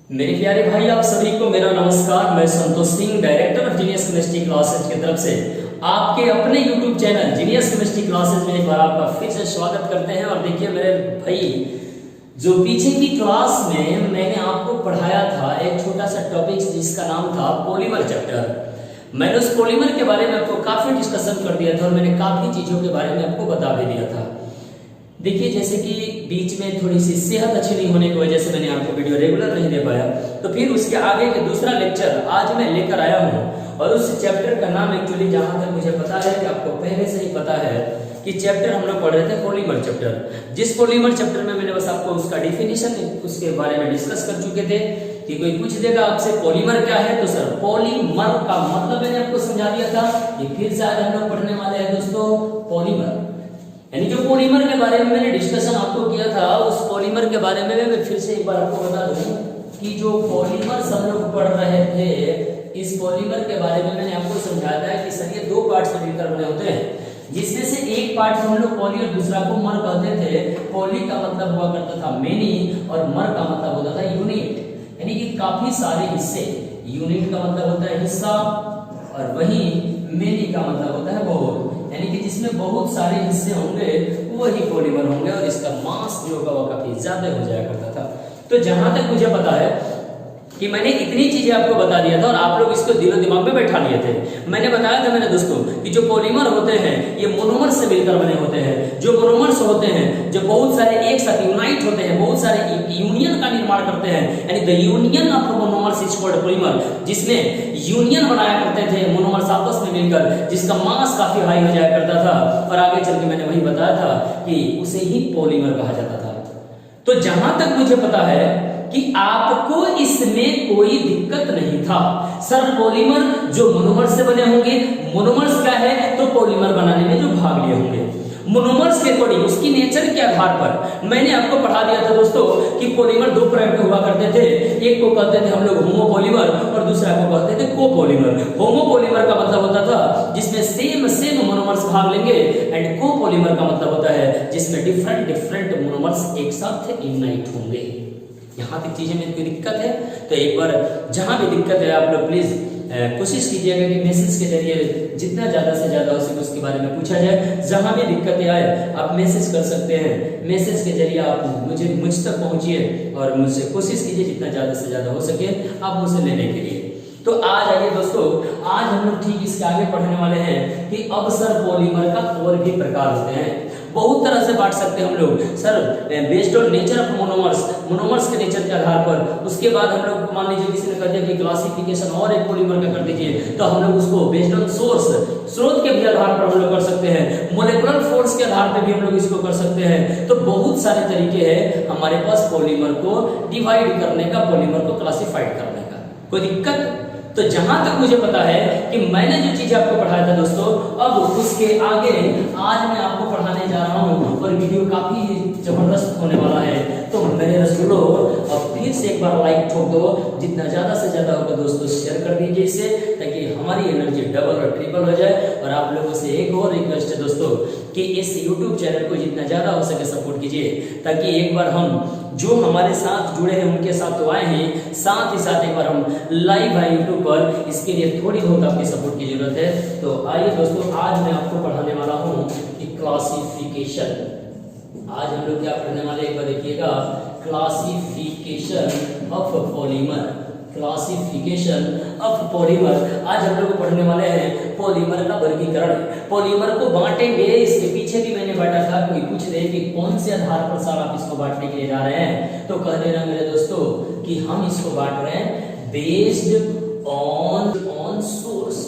मेरे प्यारे भाई, आप सभी को मेरा नमस्कार। मैं Santosh Singh, director of genius chemistry classes की तरफ से आपके अपने YouTube channel genius chemistry classes में एक बार आपका फिर से स्वागत करते हैं। और देखिए मेरे भाई, जो पीछे की क्लास में मैंने आपको पढ़ाया था एक छोटा सा टॉपिक जिसका नाम था पॉलीमर चैप्टर। मैंने उस पॉलीमर के बारे में आपको काफी डिस्कशन कर दिया था और मैंने काफी चीजों के बारे में आपको बता भी दिया था। देखिए, जैसे कि बीच में थोड़ी सी सेहत अच्छी नहीं होने की वजह से मैंने आपको वीडियो रेगुलर नहीं दे पाया, तो फिर उसके आगे के दूसरा लेक्चर आज मैं लेकर आया हूँ। और उस चैप्टर का नाम एक्चुअली जहाँ तक मुझे पता है कि आपको पहले से ही पता है कि चैप्टर हम लोग पढ़ रहे थे पॉलीमर चैप्टर। जिस पॉलीमर चैप्टर में मैंने बस आपको उसका डिफिनेशन उसके बारे में डिस्कस कर चुके थे कि कोई पूछ देगा आपसे पॉलीमर क्या है, तो सर पॉलीमर का मतलब मैंने आपको समझा दिया था। कि फिर से आज हम लोग पढ़ने वाले हैं दोस्तों पॉलीमर, यानी जो पॉलीमर के बारे में मैंने डिस्कशन आपको किया था, उस पॉलीमर के बारे में मैं फिर से एक बार आपको बता दूं कि जो पॉलीमर हम लोग पढ़ रहे थे, इस पॉलीमर के बारे में मैंने आपको समझाया था कि सर ये दो पार्ट्स में मिलकर बने होते हैं, जिसमें से एक पार्ट हम लोग पॉली और दूसरा को मर कहते थे। पॉली का मतलब हुआ करता था मेनी और मर का मतलब होता था यूनिट, यानी कि काफी सारे हिस्से। यूनिट का मतलब होता है हिस्सा और वही मेनी का मतलब होता है बहुत, यानी कि जिसमें बहुत सारे हिस्से होंगे वही पॉलीमर होंगे और इसका मास जो होगा वो काफी ज्यादा हो जाया करता था। तो जहां तक मुझे पता है कि मैंने इतनी चीजें आपको बता दिया था और आप लोग इसको दिलो दिमाग में बैठा लिए थे। मैंने बताया था मेरे दोस्तों कि जो पॉलीमर होते हैं ये मोनोमर से मिलकर बने होते हैं। जो मोनोमर्स होते हैं जो बहुत सारे एक साथ यूनाइट होते हैं, बहुत सारे यूनियन का निर्माण करते हैं, यानी the union of monomers is called polymer, जिसमें यूनियन बनाया करते थे मोनोमर्स आपस में मिलकर, जिसका मास काफी हाई हो जाया करता था। और आगे चल के मैंने वही बताया था कि उसे ही पॉलीमर कहा जाता था। तो जहां तक मुझे पता है कि आपको इसमें कोई दिक्कत नहीं था। सर पॉलीमर जो मोनोमर से बने होंगे, मोनोमर्स क्या है, तो पॉलीमर बनाने में जो भाग लिए होंगे मोनोमर्स के अकॉर्डिंग उसकी नेचर के आधार पर मैंने आपको पढ़ा दिया था दोस्तों कि पॉलीमर दो प्रकार के हुआ करते थे। एक को कहते थे हम लोग होमोपॉलीमर और दूसरा को कहते थे कोपॉलीमर। होमोपॉलीमर का मतलब होता था जिसमें सेम मोनोमर्स भाग लेंगे, एंड कोपॉलीमर का मतलब होता है जिसमें डिफरेंट मोनोमर्स एक साथ यूनाइट होंगे। यहाँ तक चीजें में कोई दिक्कत है तो एक बार जहां भी दिक्कत है आप लोग प्लीज कोशिश कीजिएगा कि मैसेज के जरिए जितना ज्यादा से ज्यादा हो सके उसके बारे में पूछा जाए। जहां भी दिक्कतें आए आप मैसेज कर सकते हैं, मैसेज के जरिए आप मुझ तक पहुंचिए और मुझसे कोशिश कीजिए जितना ज्यादा से ज्यादा हो सके आप मुझसे लेने के लिए। तो आज आइए दोस्तों, आज हम लोग ठीक इसके आगे पढ़ने वाले हैं कि अब सर पॉलीमर का और भी प्रकार होते हैं। बहुत तरह से बांट सकते हैं हम लोग sir, based on nature of monomers के नेचर के आधार पर। उसके बाद हम लोग मान लीजिए किसी ने कह दिया कि क्लासिफिकेशन और एक पॉलीमर का कर दीजिए, तो हम लोग उसको बेस्ड ऑन स्रोत के भी आधार पर हम लोग कर सकते हैं। मोलेकुलर फोर्स के आधार पर भी हम लोग इसको कर सकते हैं। तो बहुत सारे तरीके हैं हमारे पास पॉलीमर को डिवाइड करने का, पॉलीमर को क्लासिफाइड करने का। कोई दिक्कत? तो जहां तक मुझे पता है कि मैंने जो चीज आपको पढ़ाया था दोस्तों, अब उसके आगे आज मैं आपको पढ़ाने जा रहा हूं और वीडियो काफी जबरदस्त होने वाला है। तो मेरे रसूलो अब फिर से एक बार लाइक ठोक दो, जितना ज्यादा से ज्यादा होगा दोस्तों शेयर कर दीजिए इसे, ताकि हमारी एनर्जी डबल और ट्रिपल हो जाए। और आप लोगों से एक और रिक्वेस्ट है दोस्तों कि इस YouTube चैनल को जितना ज्यादा हो सके सपोर्ट कीजिए, ताकि एक बार हम जो हमारे साथ जुड़े हैं उनके साथ तो आए हैं, साथ ही साथ एक बार हम लाइव आए यूट्यूब पर, इसके लिए थोड़ी बहुत आपकी सपोर्ट की जरूरत है। तो आइए दोस्तों, आज मैं आपको पढ़ाने वाला हूं कि क्लासिफिकेशन। आज हम लोग क्या पढ़ने वाले एक बार देखिएगा, classification of polymer. Classification of polymer आज हम लोग पढ़ने वाले हैं पॉलीमर का वर्गीकरण। पॉलीमर को बांटेंगे, इसके पीछे भी मैंने बांटा था। कोई पूछ रहे कि कौन से आधार पर सर आप इसको बांटने के लिए जा रहे हैं, तो कह देना मेरे दोस्तों कि हम इसको बांट रहे हैं बेस्ड ऑन सोर्स।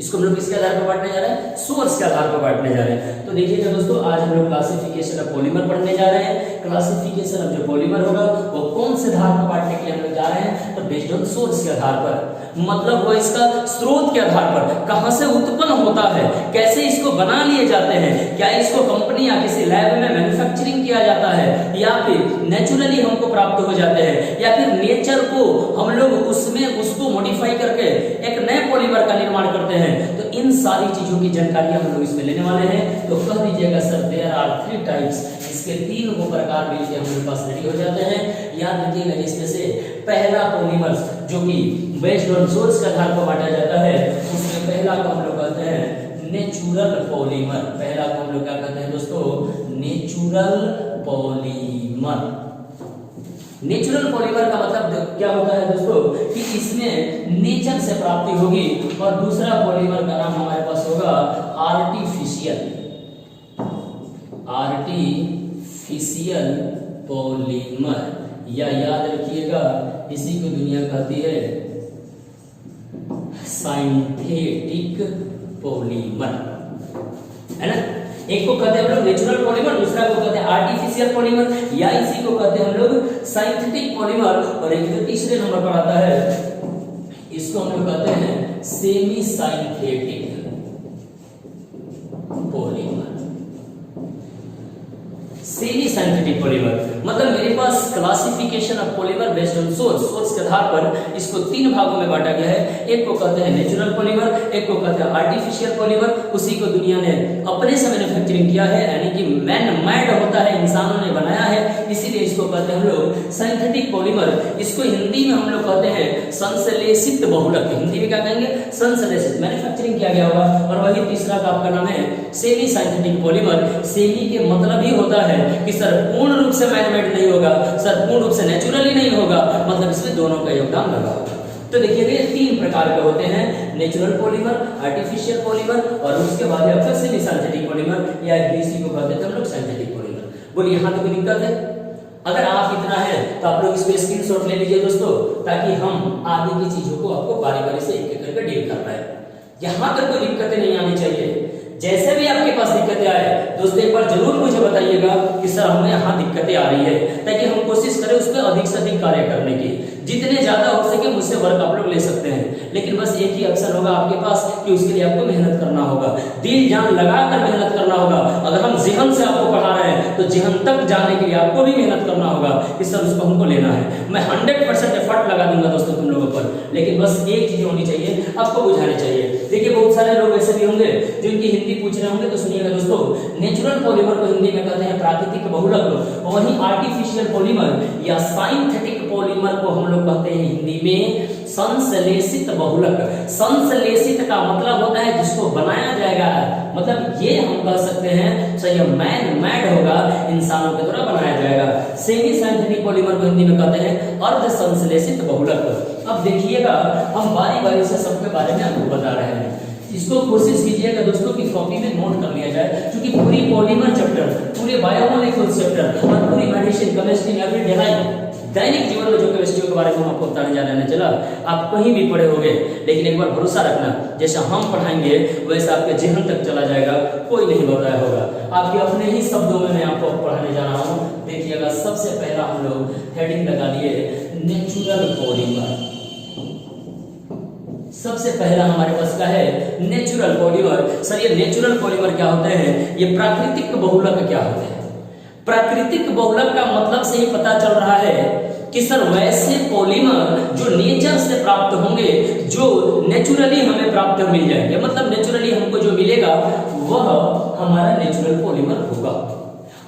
इसको हम लोग किसके आधार पर बांटने जा रहे हैं? सोर्स के आधार पर बांटने जा रहे हैं। तो देखिएगा दोस्तों, आज हम लोग क्लासिफिकेशन ऑफ पॉलीमर पढ़ने जा रहे हैं। क्लासिफिकेशन ऑफ जो पॉलीमर होगा वो कौन से आधार पर बांटने के लिए हम लोग जा रहे हैं? तो बेस्ड ऑन सोर्स के आधार पर, मतलब वो इसका स्रोत के आधार पर, कहां से उत्पन्न होता है, कैसे इसको बना लिए जाते हैं, क्या इसको कंपनी या किसी लैब में मैन्युफैक्चरिंग किया जाता है, या फिर नेचुरली हमको प्राप्त हो जाते हैं, या फिर नेचर को हम लोग उसमें उसको मॉडिफाई करके एक नए पॉलीमर का निर्माण करते हैं। हैं। तो इन सारी चीजों की जानकारी हम लोग इसमें लेने वाले हैं। तो कह दीजिएगा सर देयर आर 3 टाइप्स, इसके 3 प्रकार मिलकर हमारे पास रेडी हो जाते हैं। याद रखिएगा इसमें से पहला पॉलीमर्स जो कि बेस्ड ऑन सोर्स के आधार पर बांटा जाता है, उसमें पहला को हम लोग कहते हैं नेचुरल पॉलीमर। पहला को हम लोग क्या कहते हैं दोस्तों? Natural polymer. नेचुरल पॉलीमर का मतलब क्या होता है दोस्तों कि इसमें नेचर से प्राप्ति होगी। और दूसरा पॉलीमर का नाम हमारे पास होगा आर्टिफिशियल पॉलीमर, या याद रखिएगा इसी को दुनिया कहती है साइंथेटिक पॉलीमर, है ना। एक को कहते हैं हम लोग नेचुरल पॉलीमर, दूसरा को कहते हैं आर्टिफिशियल पॉलीमर, या इसी को कहते हैं हम लोग साइंथेटिक पॉलीमर। और एक जो तीसरे नंबर पर आता है इसको हम लोग कहते हैं semi synthetic polymer. Semi synthetic polymer मतलब मेरे पास classification of polymer based on source के आधार पर इसको 3 भागों में बांटा गया है। एक को कहते हैं नेचुरल पॉलीमर, एक को कहते हैं आर्टिफिशियल पॉलीमर, उसी को दुनिया ने अपने से मैन्युफैक्चरिंग किया है, यानी कि मैन मेड होता है, इंसानों ने बनाया है, इसीलिए इसको कहते हैं हम लोग सिंथेटिक पॉलीमर। इसको हिंदी में हम लोग कहते हैं संश्लेषित बहुलक। हिंदी में क्या कहेंगे? संश्लेषित, मैन्युफैक्चरिंग किया गया होगा। और वही तीसरा का आपका नाम है सेमी साइंथेटिक पॉलीमर। सेमी के मतलब ही होता है कि सर पूर्ण रूप से मैनमेड नहीं होगा, सर पूर्ण रूप से नेचुरली नहीं होगा, मतलब इसमें दोनों का योगदान लगा होगा। तो देखिए ये 3 प्रकार के होते हैं, नेचुरल पॉलीमर, आर्टिफिशियल पॉलीमर और उसके बाद आपका सेमी सिंथेटिक पॉलीमर, या इसी को कहते हैं हम लोग सिंथेटिक पॉलीमर। बोलिए यहाँ तो कोई दिक्कत है? अगर आप इतना है तो आप लोग इसको स्क्रीनशॉट ले लीजिए दोस्तों, ताकि हम आगे की चीजों को आपको बारी-बारी से एक-एक करके डील कर पाए। यहाँ तक कोई दिक्कतें नहीं आनी चाहिए। जैसे भी आपके पास दिक्कतें आए दोस्तों एक बार जरूर मुझे बताइएगा कि सर हमें यहाँ दिक्कतें आ रही है, ताकि हम कोशिश करें उस पर अधिक से अधिक कार्य करने की। जितने ज्यादा हो सके मुझसे वर्क आप लोग ले सकते हैं, लेकिन बस एक ही ऑप्शन होगा आपके पास कि उसके लिए आपको मेहनत करना होगा, दिल जान लगाकर मेहनत करना होगा। अगर हम ज़हन से आपको पढ़ा रहे हैं तो ज़हन तक जाने के लिए आपको भी मेहनत करना होगा कि सर उसको हमको लेना है। मैं 100% एफर्ट लगा दूंगा दोस्तों तुम लोगों पर, लेकिन बस एक चीज होनी चाहिए, आपको बुझानी चाहिए। देखिए बहुत सारे लोग ऐसे भी होंगे जो इनकी हिंदी पूछ रहे होंगे, तो सुनिएगा दोस्तों, नेचुरल पॉलीमर को हिंदी में कहते हैं प्राकृतिक बहुलक, वहीं आर्टिफिशियल पॉलीमर या साइंथेटिक पॉलीमर को हम लोग कहते हैं हिंदी में संश्लेषित बहुलक। संश्लेषित का मतलब होता है जिसको बनाया जाएगा, मतलब ये हम कह सकते हैं सही मैन मेड होगा, इंसानों के द्वारा बनाया जाएगा। सेमी सिंथेटिक पॉलीमर को हिंदी में कहते हैं अर्ध संश्लेषित बहुलक। अब देखिएगा हम बारी बारी से सबके बारे में आपको बता रहे हैं, इसको कोशिश कीजिएगा दोस्तों कि कॉपी में नोट कर लिया जाए, क्योंकि पूरी पॉलीमर चैप्टर, पूरे बायोमोलिक्यूल चैप्टर और पूरी मेडिसिन, केमिस्ट्री, एवरीडे लाइफ, दैनिक जीवन में जो केमिस्ट्री के बारे में हम आपको बताने जा रहे हैं, चला आप कहीं भी पढ़े होंगे, लेकिन एक बार भरोसा रखना जैसा हम पढ़ाएंगे वैसा आपके जहन तक चला जाएगा, कोई नहीं बताया होगा, आपके अपने ही शब्दों में मैं आपको पढ़ाने जा रहा हूँ। देखिएगा सबसे पहला हम लोग हेडिंग लगा लिए नेचुरल पॉलीमर। सबसे पहला हमारे पास का है नेचुरल पॉलीमर। सर ये नेचुरल पॉलीमर क्या होते हैं, ये प्राकृतिक बहुलक क्या होते हैं? प्राकृतिक बहुलक का मतलब से ही पता चल रहा है कि सर वैसे पॉलीमर जो नेचर से प्राप्त होंगे, जो नेचुरली हमें प्राप्त मिल जाएंगे, मतलब नेचुरली हमको जो मिलेगा वह हमारा नेचुरल पॉलीमर होगा।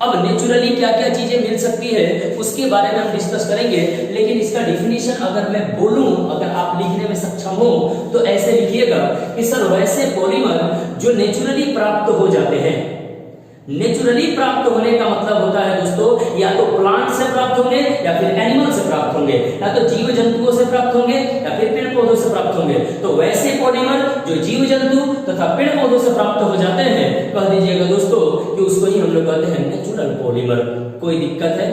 अब नेचुरली क्या क्या चीजें मिल सकती है उसके बारे में हम डिस्कस करेंगे, लेकिन इसका डिफिनीशन अगर मैं बोलूं, अगर आप लिखने में सक्षम हो तो ऐसे लिखिएगा कि सर वैसे पॉलीमर जो नेचुरली प्राप्त हो जाते हैं। नेचुरली प्राप्त होने का मतलब होता है दोस्तों या तो प्लांट से प्राप्त होंगे या फिर एनिमल से प्राप्त होंगे, या तो जीव जंतुओं से प्राप्त होंगे या फिर पेड़ पौधों से प्राप्त होंगे। तो वैसे पॉलीमर जो जीव जंतु तथा पेड़ पौधों से प्राप्त हो जाते हैं, कह दीजिएगा दोस्तों कि उसको ही हम लोग कहते हैं नेचुरल पॉलीमर। कोई दिक्कत है?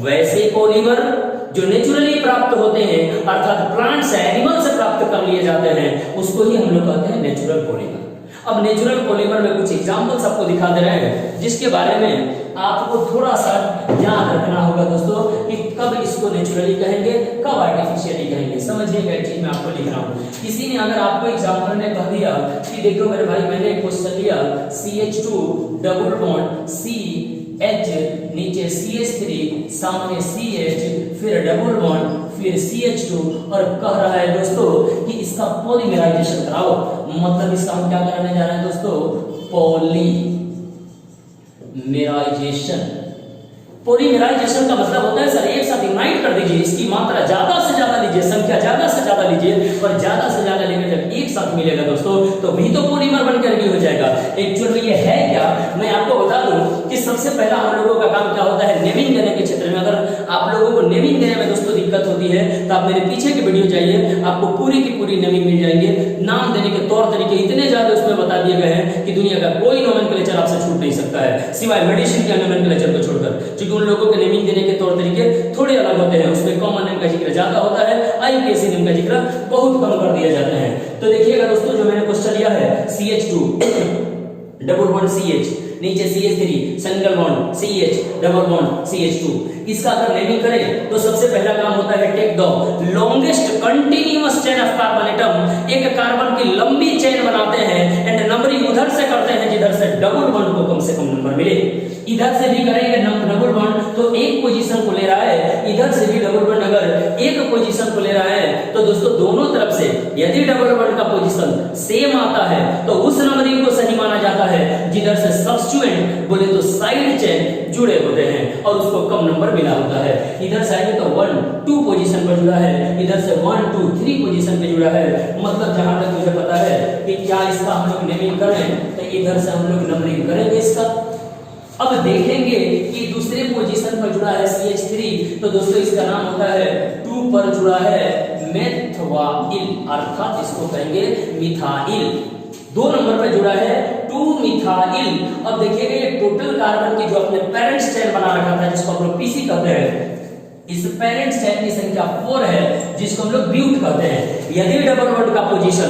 वैसे पॉलीमर जो नेचुरली प्राप्त होते हैं अर्थात प्लांट से, एनिमल से प्राप्त कर लिए जाते हैं, उसको ही हम लोग कहते हैं नेचुरल पॉलीमर। अब नेचुरल पॉलीमर में कुछ एग्जांपल्स आपको दिखा दे रहे हैं, जिसके बारे में आपको थोड़ा सा याद रखना होगा दोस्तों कि कब इसको नेचुरली कहेंगे, कब आर्टिफिशियली कहेंगे। समझिएगा एक चीज मैं आपको लिख रहा हूँ। किसी ने अगर आपको एग्जाम्पल में कह दिया कि देखो मेरे भाई मैंने क्वेश्चन लिया CH2 डबल बॉन्ड CH नीचे CH3 सामने CH फिर डबल बॉन्ड फिर CH2 और कह रहा है दोस्तों कि इसका पॉलीमराइजेशन कराओ। मतलब इसका हम क्या कराने जा रहे हैं दोस्तों, पॉलीमराइजेशन। पॉलीमराइजेशन का मतलब होता है सर एक साथ यूनाइट कर दीजिए, इसकी मात्रा ज्यादा से ज्यादा लीजिए, संख्या ज्यादा से ज्यादा लीजिए और ज्यादा से ज्यादा लेकर जब एक साथ मिलेगा दोस्तों तो भी तो पॉलीमर बनकर भी हो जाएगा। एक्चुअली ये है क्या, मैं आपको बता दूं कि सबसे पहला हम लोगों का काम क्या होता है, नेमिंग देने के क्षेत्र में। अगर आप लोगों को नेमिंग देने में दोस्तों दिक्कत होती है तो आप मेरे पीछे की वीडियो जाइए, आपको पूरी की पूरी नेमिंग मिल जाएंगे। नाम देने के तौर तरीके इतने ज्यादा उसमें बता दिए गए हैं कि दुनिया का कोई नोमेनक्लेचर आपसे छूट नहीं सकता है सिवाय मेडिसिन के नोमेनक्लेचर को छोड़कर, क्योंकि उन लोगों के नेमिंग देने के तौर तरीके थोड़े अलग होते हैं। उसमें कॉमन नेम का जिक्र ज्यादा होता है, IUPAC नेम का जिक्र बहुत कम कर दिया जाता है। तो देखिएगा दोस्तों जो मैंने क्वेश्चन लिया है CH2 डबल बॉन्ड CH, नीचे CH3 single bond CH double bond CH2। इसका अगर नेमिंग करें तो सबसे पहला काम होता है take the longest continuous chain of carbon atom. एक कार्बन की लंबी चेन बनाते हैं एंड नंबरिंग उधर से करते हैं जिधर से डबल बॉन्ड को कम से कम नंबर मिले। इधर से भी करेंगे डबल बॉन्ड तो एक पोजीशन को ले रहा है, इधर से भी डबल बॉन्ड अगर एक पोजीशन को ले रहा है तो दोस्तों दोनों तरफ से यदि डबल बॉन्ड का पोजीशन सेम आता है तो उस नंबरिंग को सही माना जाता है जिधर से सब्स्टिट्यूएंट बोले तो साइड चेन जुड़े होते हैं और उसको कम नंबर मिला होता है। इधर साइड तो 1 2 पोजीशन पर जुड़ा है, इधर से 1 2 3 पोजीशन पे जुड़ा है। मतलब जहां तक मुझे पता है कि क्या इसका हम लोग नेमिंग करें तो इधर से हम लोग नंबरिंग करेंगे इसका। अब देखेंगे कि दूसरे पोजीशन पर जुड़ा है CH3 तो दोस्तों इसका नाम होता है 2 पर जुड़ा है मेथवाइल, अर्थात इसको कहेंगे मिथाइल। 2 नंबर पर जुड़ा है 2 मिथाइल। अब देखिएगा ये टोटल कार्बन की जो अपने पेरेंट्स चेन बना रखा था जिसको हम लोग PC कहते हैं, इस पेरेंट्स चेन की संख्या 4 है जिसको हम लोग ब्यूट कहते हैं। यदि डबल बॉन्ड का पोजीशन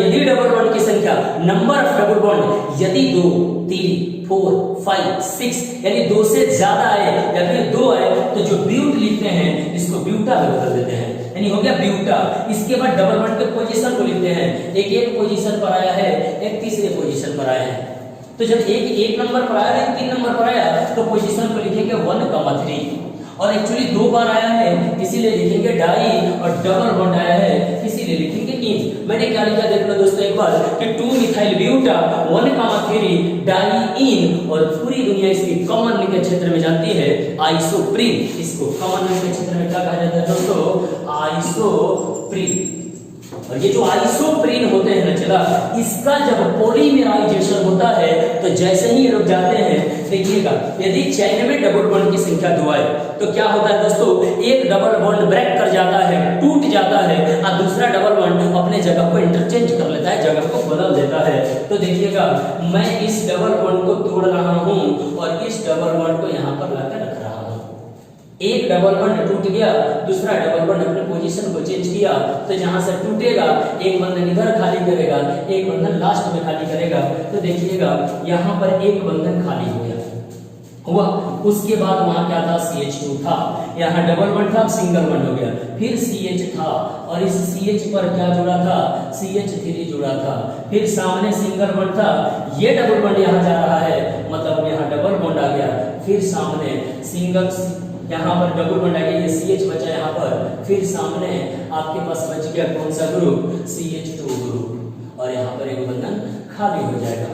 यदि डबल बॉन्ड की संख्या नंबर ऑफ डबल बॉन्ड यदि 2 3 4 5 6 यानी 2 से ज्यादा आए या फिर 2 आए तो जो ब्यूट लिखते हैं इसको ब्यूटा में बदल देते हैं, यानी हो गया ब्यूटा। इसके बाद डबल बॉन्ड के पोजीशन को लिखते हैं, एक पोजीशन पर आया है, एक तीसरे पोजीशन पर आया है। तो जब एक नंबर पर आया, एक 3 नंबर पर आया तो पोजीशन को लिखेंगे 1,3 और एक्चुअली 2 बार आया है इसीलिए लिखेंगे डाई और डबल बॉन्ड आया है इसीलिए लिखेंगे इन। मैंने क्या लिखा देख लो दोस्तों एक बार कि 2 मिथाइल ब्यूटा 1,3 डाई इन और पूरी दुनिया इसकी कॉमन नेम के क्षेत्र में जानती है आइसोप्रीन। इसको कॉमन नेम के क्षेत्र में क्या कहा जाता है दोस्तों, आइसोप्रीन। और ये जो आइसोप्रीन होते हैं ना चला, इसका जब पॉलीमराइजेशन होता है तो जैसे ही ये लोग जाते हैं देखिएगा यदि चेन में डबल बॉन्ड की संख्या 2 आए तो क्या होता है दोस्तों, एक डबल बॉन्ड ब्रेक कर जाता है, टूट जाता है और दूसरा डबल बॉन्ड अपने जगह को इंटरचेंज कर लेता है, जगह को बदल देता है। तो देखिएगा मैं इस डबल बॉन्ड को तोड़ रहा हूं और इस डबल बॉन्ड को यहां पर लाकर रख रहा हूं। एक डबल बॉन्ड टूट गया, दूसरा डबल बॉन्ड अपने पोजीशन को चेंज किया तो जहां से टूटेगा एक बंधन इधर खाली करेगा, एक बंधन लास्ट में खाली करेगा। तो देखिएगा यहां पर एक बंधन खाली हो गया हुआ, उसके बाद वहां क्या था CH2 था, यहाँ डबल बॉन्ड था सिंगल बॉन्ड हो गया, फिर CH था और इस CH पर क्या जुड़ा था, CH3 जुड़ा था, फिर सामने सिंगल बॉन्ड था, ये डबल बॉन्ड यहाँ जा रहा है मतलब यहाँ डबल बॉन्ड आ गया, फिर सामने सिंगल यहाँ पर डबल बॉन्ड आ गया, ये CH बचा यहाँ पर, फिर सामने आपके पास बच गया कौन सा ग्रुप, CH2 ग्रुप और यहाँ पर एक बंधन खाली हो जाएगा।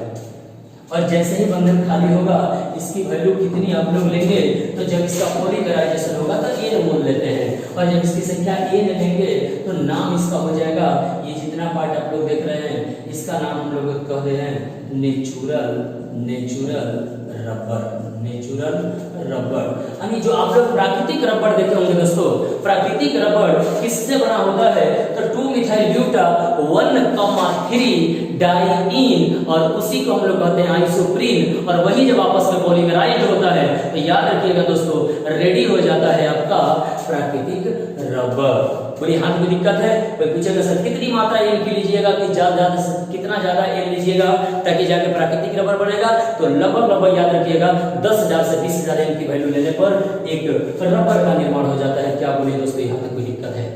और जैसे ही बंधन खाली होगा इसकी वैल्यू कितनी आप लोग लेंगे तो जब इसका पॉलीमराइजेशन होगा तो n मोल लेते हैं और जब इसकी संख्या n लेंगे तो नाम इसका हो जाएगा, ये जितना पार्ट आप लोग देख रहे हैं इसका नाम हम लोग कह दे रहे हैं नेचुरल रबर। यानी जो आप लोग प्राकृतिक रबर देखे होंगे दोस्तों, प्राकृतिक रबर किससे बना होता है तो 2 मिथाइल ब्यूटा 1,3 डाइइन और उसी को हम लोग कहते हैं आइसोप्रीन और वही जब आपस में पॉलीमराइज होता है तो याद रखिएगा दोस्तों रेडी हो जाता है आपका प्राकृतिक रबर। बोलिए हाथ में दिक्कत है, कोई पूछेगा सर कितनी मात्रा n की लीजिएगा कि कितना ज्यादा n लीजिएगा ताकि जाके प्राकृतिक रबर बनेगा, तो लगभग याद रखिएगा 10,000 से 20,000 n की वैल्यू लेने पर एक रबर का निर्माण हो जाता है। क्या बोलिए दोस्तों यहाँ तक कोई दिक्कत है?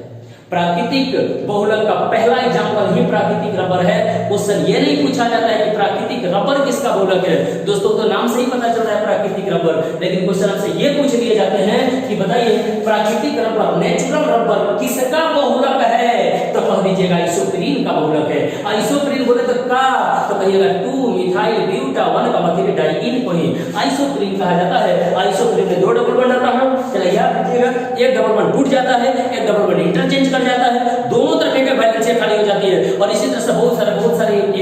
प्राकृतिक बहुलक का पहला एग्जांपल ही प्राकृतिक रबर है। क्वेश्चन ये नहीं पूछा जाता है कि प्राकृतिक रबर किसका बहुलक है। दोस्तों तो नाम से ही पता चल रहा है प्राकृतिक रबर, लेकिन क्वेश्चन आपसे ये पूछ लिए जाते हैं कि बताइए प्राकृतिक रबर, नेचुरल रबर किसका बहुलक है, तो कह दीजिएगा आइसोप्रीन का बहुलक है। आइसोप्रीन बोले तो का, तो कहिएगा 2 मिथाइल ब्यूटा 1 का मतलब डाइईन को ही आइसोप्रीन कहा जाता है। आइसोप्रीन में 2 डबल बॉन्ड रहता है, चलिए याद रखिएगा, एक डबल बॉन्ड टूट जाता है, एक डबल बॉन्ड इंटरचेंज कर जाता है, दोनों तरफ एक वैलेंसी खाली हो जाती है। और इसी तरह से बहुत सारे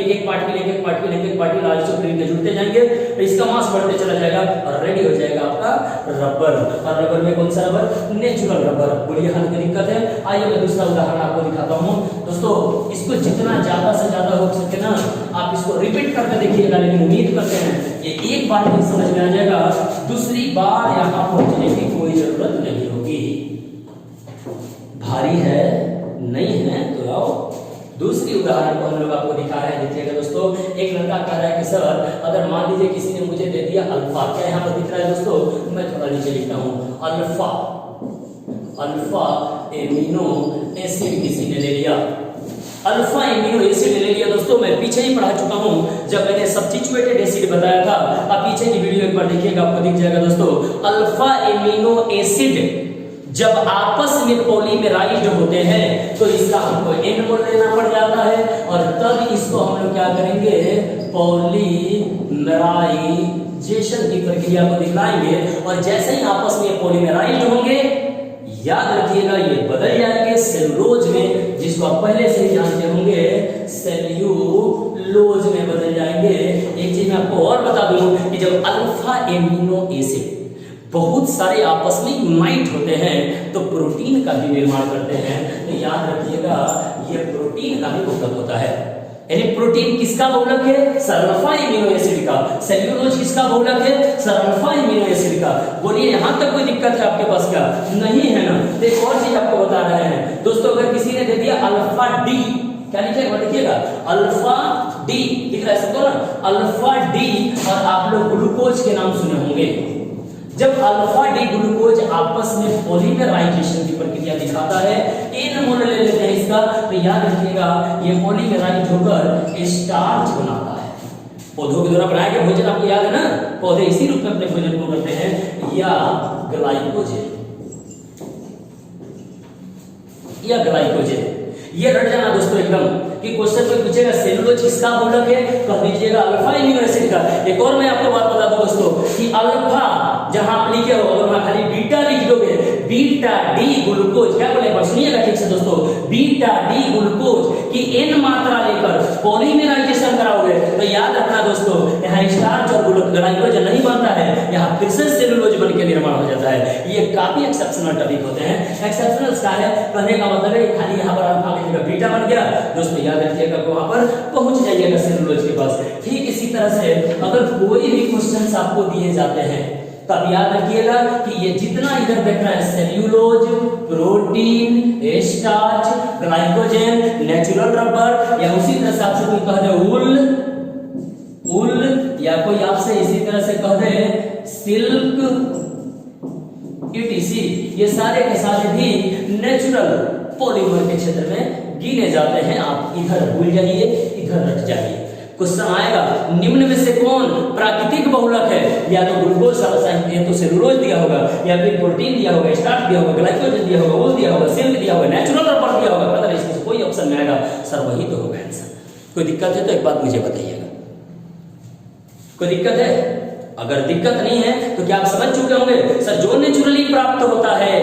एक पार्टिकल आइसोप्रीन में जुड़ते जाएंगे, तो इसका मास बढ़ते चला जाएगा और रेडी हो जाएगा आपका रबर। और रबर में कौन सा रबर, नेचुरल रबर। बोलिए हल की दिक्कत है। आइए मैं दूसरा उदाहरण आपको दिखाता हूँ। दोस्तों इसको जितना ज्यादा से ज्यादा हो सके ना आप इसको रिपीट करके देखिएगा, लेकिन उम्मीद करते हैं ये एक बार में समझ में आ जाएगा, दूसरी बार यहाँ पहुंचने की कोई जरूरत नहीं होगी। भारी है नहीं है तो आओ दूसरी उदाहरण को हम लोग आपको दिखा रहे हैं। देखिएगा दोस्तों, एक लड़का कह रहा है कि सर अगर मान लीजिए किसी ने मुझे दे दिया अल्फा, क्या यहाँ पर दिख रहा है दोस्तों, मैं थोड़ा नीचे लिखता हूँ, अल्फा एमिनो एसिड किसी ने ले लिया, अल्फा एमिनो एसिड ले लिया। दोस्तों मैं पीछे ही पढ़ा चुका हूं जब मैंने सब्स्टिट्यूटेड एसिड बताया था, अब पीछे की वीडियो एक बार देखिएगा आपको दिख जाएगा। दोस्तों अल्फा एमिनो एसिड जब आपस में पॉलीमराइज्ड होते हैं तो इसका हमको एन मोल लेना पड़ जाता है, और तब इसको हम लोग क्या करेंगे, पॉलीमराइजेशन की प्रक्रिया को दिखाएंगे। और जैसे ही आपस में पॉलीमराइज्ड होंगे, याद रखिएगा ये बदल जाएंगे सेलुलोज में, जिसको आप पहले से ही जानते होंगे, सेल्यूलोज में बदल जाएंगे। एक चीज मैं आपको और बता दूं कि जब अल्फा एमिनो एसिड बहुत सारे आपस में यूनाइट होते हैं तो प्रोटीन का भी निर्माण करते हैं। तो याद रखिएगा ये प्रोटीन का भी बहुलक होता है। यानी प्रोटीन किसका बहुलक है, अल्फा एमिनो एसिड का। सेल्यूलोज किसका बहुलक है, अल्फा एमिनो एसिड का। बोलिए यहां तक कोई दिक्कत है आपके पास क्या, नहीं है ना। तो एक और चीज आपको बता रहे हैं दोस्तों, अगर किसी ने दे दिया अल्फा डी, क्या लिखेगा, देखिएगा अल्फा डी दिख रहा है सबको ना, अल्फा डी, और आप लोग ग्लूकोज के नाम सुने होंगे। जब अल्फा डी ग्लूकोज आपस में पॉलीमराइजेशन की प्रक्रिया दिखाता है, एन मोल ले लेते हैं इसका, तो याद रखिएगा ये पॉलीमराइज होकर स्टार्च बनाता है। पौधों के द्वारा बनाया गया भोजन आपको याद है ना, पौधे इसी रूप में अपने भोजन को करते हैं, या ग्लाइकोजेन, या ग्लाइकोजेन। ये रट जाना दोस्तों एकदम कि क्वेश्चन में पूछेगा सेलुलोज किसका बहुलक है, कह दीजिएगा अल्फा एमिनो एसिड का। एक और मैं आपको बात बता दूं दोस्तों कि अल्फा जहां आप लिखे हो, अगर वहां खाली बीटा लिख दोगे, बीटा डी ग्लूकोज, क्या बोले सुनिएगा ठीक से दोस्तों, बीटा डी ग्लूकोज की एन मात्रा लेकर पॉलीमराइजेशन कराओगे तो याद रखना दोस्तों यहाँ स्टार्च और ग्लाइकोजन नहीं बनता है, यहाँ फिर से सेलुलोज बनकर निर्माण हो जाता है। ये काफी एक्सेप्शनल टॉपिक होते हैं। एक्सेप्शनल क्या है, कहने का मतलब है खाली यहाँ पर अल्फा की जगह बीटा बन गया, दोस्तों याद रखिएगा वहां पर पहुंच जाइएगा सेलुलोज के पास। ठीक इसी तरह से अगर कोई भी क्वेश्चंस आपको दिए जाते हैं तब याद रखिएगा कि ये जितना इधर देख रहा है cellulose, protein, starch, glycogen, natural rubber, या उसी तरह से आपसे कोई कह दे उल, या कोई आपसे इसी तरह से कह दे सिल्क, ईटीसी, ये सारे के सारे भी नेचुरल पॉलीमर के क्षेत्र में गिने जाते हैं। आप इधर भूल जाइए, इधर रट जाइए। क्वेश्चन आएगा निम्न में से कौन प्राकृतिक बहुलक है, या तो ग्लूकोज या तो सेलुलोज दिया होगा, या फिर प्रोटीन दिया होगा, स्टार्च दिया होगा, ग्लाइकोजन दिया होगा, वो दिया होगा, सिल्क दिया होगा, नेचुरल रबर दिया होगा, पता नहीं इसमें कोई ऑप्शन में आएगा सर वही तो होगा आंसर। कोई दिक्कत है तो एक बात मुझे बताइएगा, कोई दिक्कत है? अगर दिक्कत नहीं है तो क्या आप समझ चुके होंगे सर जो नेचुरली प्राप्त होता है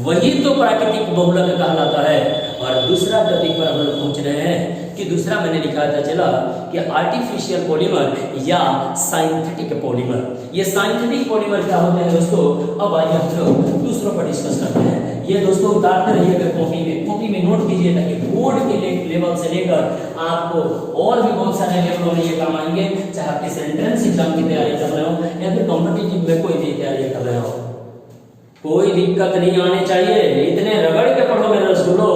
वही तो प्राकृतिक बहुलक कहलाता है। और दूसरा टॉपिक पर हम लोग पहुंच रहे हैं कि दूसरा मैंने लिखा था चला कि आर्टिफिशियल पॉलीमर या साइंथेटिक पॉलीमर। ये साइंथेटिक पॉलीमर क्या होते हैं दोस्तों, अब आइए हम लोग दूसरों पर डिस्कस करते हैं। ये दोस्तों उतारते रहिएगा कॉपी में नोट कीजिए ताकि बोर्ड के लेवल से लेकर आपको और भी बहुत सारे लेवलों में ये काम आएंगे, चाहे आप किसी एंट्रेंस एग्जाम की तैयारी कर रहे हो या फिर कॉम्पिटिटिव में कोई भी तैयारी कर रहे हो, कोई दिक्कत नहीं आनी चाहिए। इतने रगड़ के पढ़ो मेरे रसगुल्लो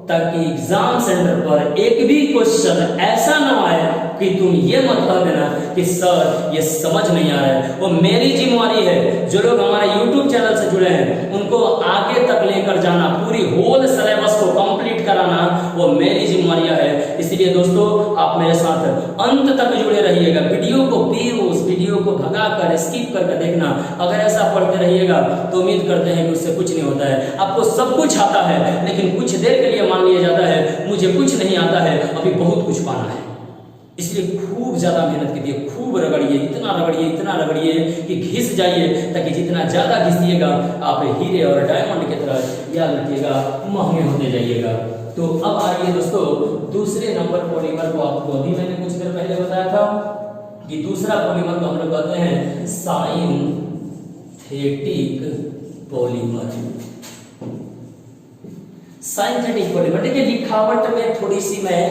ताकि एग्जाम सेंटर पर एक भी क्वेश्चन ऐसा ना आए कि तुम ये मत कह देना कि सर ये समझ नहीं आ रहा है। वो मेरी जिम्मेवारी है, जो लोग हमारे YouTube चैनल से जुड़े हैं उनको आगे तक लेकर जाना, पूरी होल सिलेबस को कंप्लीट कराना, वो मेरी जिम्मेवारियां है। इसलिए दोस्तों आप मेरे साथ अंत तक जुड़े रहिएगा। वीडियो को उस वीडियो को भगा कर स्किप करके देखना। अगर ऐसा पढ़ते रहिएगा तो उम्मीद करते हैं कि उससे कुछ नहीं होता है। आपको सब कुछ आता है, लेकिन कुछ देर के लिए मान लिया जाता है मुझे कुछ नहीं आता है, अभी बहुत कुछ पाना है। इसलिए खूब ज्यादा मेहनत कीजिए, खूब रगड़िए, इतना रगड़िए कि घिस जाइए, ताकि जितना ज्यादा घिसिएगा आप हीरे और डायमंड की तरह याद रखिएगा महंगे होते जाइएगा। तो अब आइए दोस्तों दूसरे नंबर पॉलीमर को, आपको अभी मैंने कुछ देर पहले बताया था कि दूसरा पॉलीमर को हम लोग कहते हैं सिंथेटिक पॉलीमर। सिंथेटिक पॉलीमर, देखिए लिखावट में थोड़ी सी मैं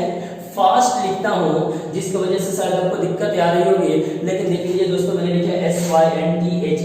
फास्ट लिखता हूं, जिसकी वजह से शायद आपको दिक्कत आ रही होगी, लेकिन देख लीजिए दोस्तों मैंने लिखा SYNTHETICPOLYMER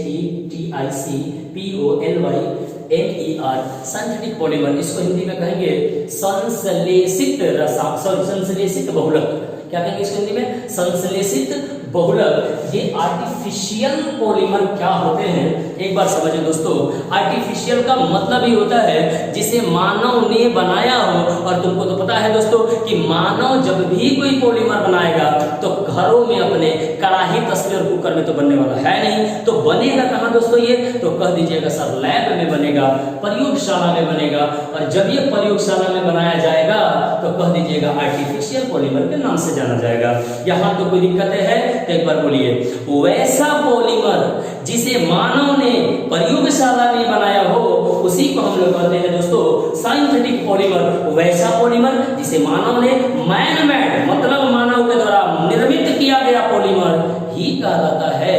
सिंथेटिक पॉलीमर। इसको हिंदी में कहेंगे संश्लेषित संश्लेषित बहुलक। क्या कहेंगे इसको हिंदी में? संश्लेषित बहुलक। ये आर्टिफिशियल पॉलीमर क्या होते हैं एक बार समझिए दोस्तों। आर्टिफिशियल का मतलब ही होता है जिसे मानव ने बनाया हो, और तुमको तो पता है दोस्तों कि मानव जब भी कोई पॉलीमर बनाएगा तो घरों में अपने कढ़ाई तसले और कुकर में तो बनने वाला है नहीं, तो बनेगा कहाँ दोस्तों? ये तो कह दीजिएगा सर लैब में बनेगा, प्रयोगशाला में बनेगा, और जब ये प्रयोगशाला में बनाया जाएगा तो कह दीजिएगा आर्टिफिशियल पॉलीमर के नाम से जाना जाएगा। यहाँ तो कोई दिक्कत है? तो एक बार बोलिए, वैसा पॉलीमर जिसे मानव ने प्रयोगशाला में बनाया हो उसी को हम लोग कहते हैं दोस्तों सिंथेटिक पॉलीमर। वैसा पॉलीमर जिसे मानव ने मैन मेड मतलब मानव के द्वारा निर्मित किया गया पॉलीमर ही कहा जाता है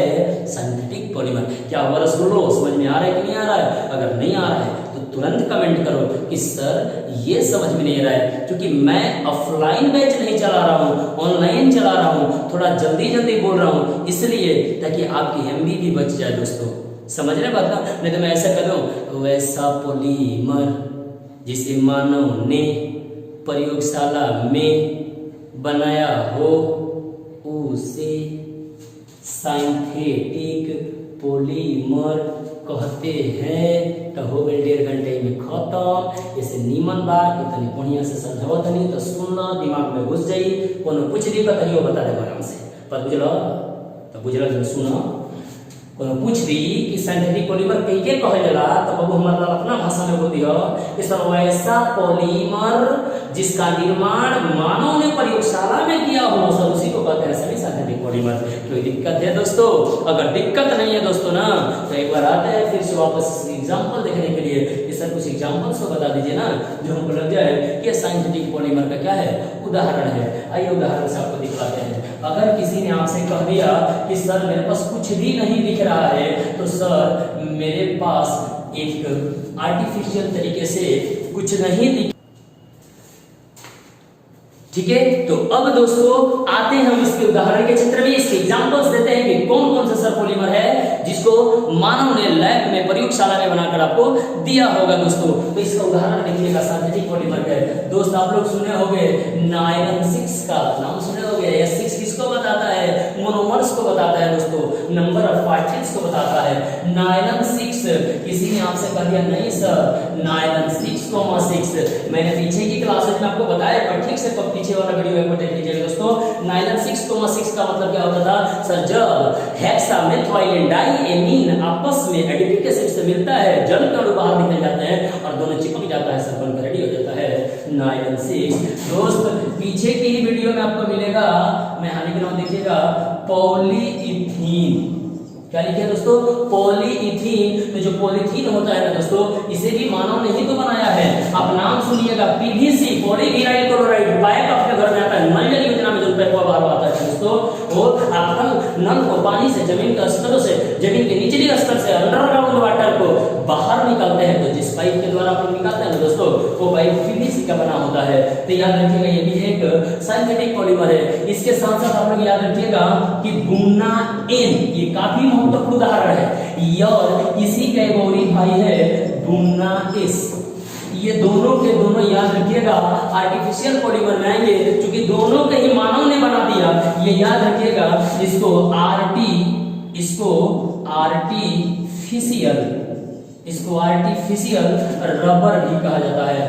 सिंथेटिक पॉलीमर। क्या वर्ष बोलो समझ में आ रहा है कि नहीं आ रहा है? अगर नहीं आ रहा है तो तुरंत कमेंट करो कि सर ये समझ में नहीं आ रहा है, क्योंकि मैं ऑफलाइन बैच नहीं चला रहा हूँ, ऑनलाइन चला रहा हूँ, थोड़ा जल्दी बोल रहा हूँ, इसलिए ताकि आपकी एमबी भी बच जाए दोस्तों। समझ रहे बात ना? नहीं तो मैं ऐसा कर दूं, वैसा पॉलीमर जिसे मानव ने प्रयोगशाला में बनाया हो उसे सिंथेटिक पॉलीमर कहते हैं। तो हो गए 1.5 घंटे में खत्म। ऐसे नीमन बा इतनी बढ़िया से समझावत नहीं तो सुनना, दिमाग में घुस जाई, कोनो कुछ दिक्कत नहीं हो बता दे आराम से। पर बुझलो तो बुझल सुनो, कोनो पूछ दी कि सिंथेटिक पॉलीमर के कहल जाला तो बाबू हमारा अपना भाषा में बोल दियो कि सर वैसा पॉलीमर जिसका निर्माण मानव ने प्रयोगशाला में किया हो सर उसी को कहते हैं सभी सिंथेटिक पॉलीमर। कोई दिक्कत है दोस्तों? अगर दिक्कत नहीं है दोस्तों ना तो एक बार आते हैं फिर से वापस एग्जाम्पल देखने के लिए कि सर कुछ एग्जाम्पल्स को बता दीजिए ना जो हमको लग जाए कि सिंथेटिक पॉलीमर का क्या है उदाहरण है। आइए उदाहरण से आपको दिखलाते हैं। अगर किसी ने आपसे कह दिया कि सर मेरे पास कुछ भी नहीं दिख रहा है, तो सर मेरे पास एक आर्टिफिशियल तरीके से कुछ नहीं दिख, ठीक है? तो अब दोस्तों आते हैं हम इसके उदाहरण के चित्र में, इसके एग्जांपल्स देते हैं कि कौन कौन सा सर पॉलीमर है जिसको मानव ने लैब में प्रयोगशाला में बनाकर आपको दिया होगा दोस्तों। तो इसका उदाहरण देखिएगा सिंथेटिक पॉलीमर का। दोस्त आप लोग सुने होंगे नायलॉन 6 का नाम सुने होंगे। यह 6 किसको बताता है? मोनोमर्स को बताता है दोस्तों, नंबर ऑफ पार्टिकल्स को बताता है। नायलॉन 6 किसी ने आपसे कह दिया नहीं सर नायलॉन 6,6 मैंने पीछे की क्लासेस में आपको बताया, पर ठीक से पीछे वाला वीडियो एक बार देख लीजिएगा दोस्तों। नायलॉन 6,6 का मतलब क्या होता था? सर जब हेक्सामेथाइलिन डाइएमीन आपस में एडिपिक एसिड से मिलता है, जल का अणु बाहर निकल जाते हैं और दोनों चिपक जाता है, सर बनकर रेडी हो जाता है नायलॉन 6। दोस्त पीछे की ही वीडियो में आपको मिलेगा, मैं हानि के नाम देखिएगा, पॉलीइथीन। क्या लिखे दोस्तों? पॉलीइथीन। तो जो पॉलीथीन होता है ना दोस्तों, इसे भी मानव ने ही तो बनाया है। आप नाम सुनिएगा, पीवीसी पॉलीविनाइल क्लोराइड पाइप अपने घर में आता है, नल जल योजना में जो पाइप बाहर आता है दोस्तों, वो आप नल को पानी से जमीन के स्तरों से, जमीन के निचले स्तर से अंडरग्राउंड वाटर को बाहर निकालते हैं। तो जिस पाइप के द्वारा आप निकालते हैं दोस्तों वो पाइप पीवीसी का बना होता है। तो याद रखिएगा ये भी एक सिंथेटिक पॉलीमर है। इसके साथ साथ आप लोग याद रखिएगा कि बुना एन ये काफी महत्वपूर्ण उदाहरण है, और इसी का एक और भाई है बुना एस। ये दोनों के दोनों याद रखिएगा आर्टिफिशियल पॉलीमर में आएंगे, क्योंकि दोनों के ही मानव ने बना दिया। ये याद रखिएगा, इसको आर्टिफिशियल रबर भी कहा जाता है,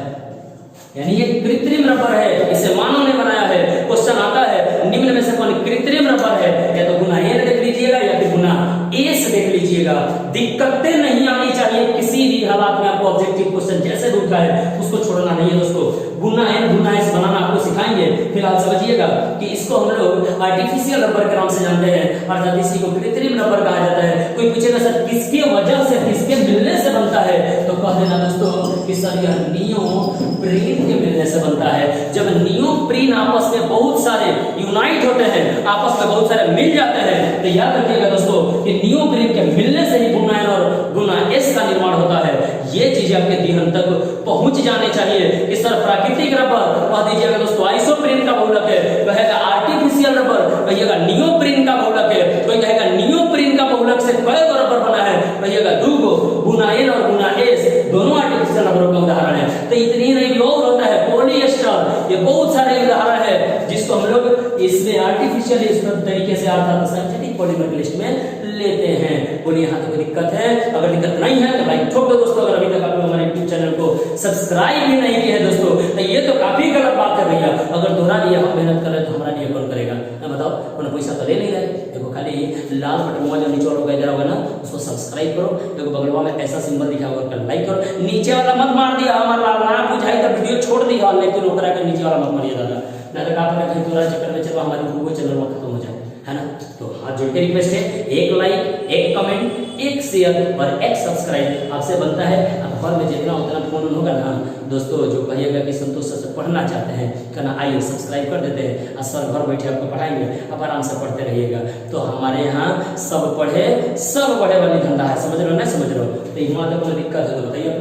यानी ये कृत्रिम रबर है, इसे मानव ने बनाया है। क्वेश्चन आता है निम्न में से कौन कृत्रिम रबर है, या तो गुना ए देख लीजिएगा या फिर गुना ए से देख लीजिएगा। दिक्कतें नहीं आनी चाहिए किसी भी हालात में, आपको ऑब्जेक्टिव क्वेश्चन जैसे भी उठा है उसको छोड़ना नहीं है दोस्तों। गुना एस बनाना आपको सिखाएंगे, फिर आप समझिएगा कि इसको हम लोग आर्टिफिशियल रबर के नाम से जानते हैं, अर्थात इसी को कृत्रिम रबर कहा जाता है। कोई पूछेगा सर किसके वजह से, किसके मिलने से बनता है, तो कह देना दोस्तों कि सर यह नियोप्रीन के मिलने से बनता है। जब नियोप्रीन आपस में बहुत सारे यूनाइट होते हैं, आपस में बहुत सारे मिल जाते हैं, तो याद रखिएगा दोस्तों कि नियोप्रीन के मिलने से ही गुना एन और गुना एस का निर्माण होता है। ये चीजें आपके ध्यान तक पहुंच जाने चाहिए कि सर प्राकृतिक रबर कह दीजिएगा दोस्तों आइसोप्रीन का बहुलक है, कहेगा आर्टिफिशियल रबर कहिएगा नियोप्रीन का बहुलक है, कोई कहेगा नियोप्रीन का बहुलक से कई गो रबर बना है, कहिएगा दो गो। गुना एन और गुना एस दोनों आर्टिफिशियल रबरों का उदाहरण है। तो इतनी नहीं और होता है पॉलिएस्टर, ये बहुत सारे उदाहरण है जिसको हम लोग इसमें आर्टिफिशियल इस तरीके से अर्थात सिंथेटिक पॉलीमर लिस्ट में लेते हैं। बोलिए यहाँ तो कोई दिक्कत है? अगर दिक्कत नहीं है तो लाइक ठोक दो दोस्तों। अगर अभी तक आप लोग हमारे यूट्यूब चैनल को सब्सक्राइब भी नहीं किया है दोस्तों, तो ये तो काफी गलत बात है भैया। अगर तुम्हारा लिए हम मेहनत कर रहे तो हमारा लिए कौन करेगा? मैं बताओ, उन्हें पैसा तो ले नहीं रहे। देखो खाली लाल बटन जो नीचे वाला इधर होगा ना, उसको सब्सक्राइब करो। देखो बगलवा में ऐसा सिंबल दिखा होगा, लाइक करो। नीचे वाला मत मार दिया, हमारा ना बुझाई तो वीडियो छोड़ दिया, लेकिन ओकरा के नीचे वाला मत मारिए दादा, ना तो आप कहीं तोरा चक्कर में चलो हमारे यूट्यूब चैनल में खत्म हो जाए, है ना। तो हाथ जोड़ के रिक्वेस्ट है, एक लाइक, एक कमेंट, एक शेयर और एक सब्सक्राइब आपसे बनता है। अब घर में जितना उतना फोन होगा ना दोस्तों, जो कहिएगा कि संतोष सर से पढ़ना चाहते हैं, कहना आइए सब्सक्राइब कर देते हैं और सर घर बैठे आपको पढ़ाएंगे, आप आराम से पढ़ते रहिएगा। तो हमारे यहाँ सब पढ़े सब बढ़े वाली धंधा है, समझ रहे हो? नहीं समझ रहे हो तो यहाँ तक कोई दिक्कत है तो बताइए आप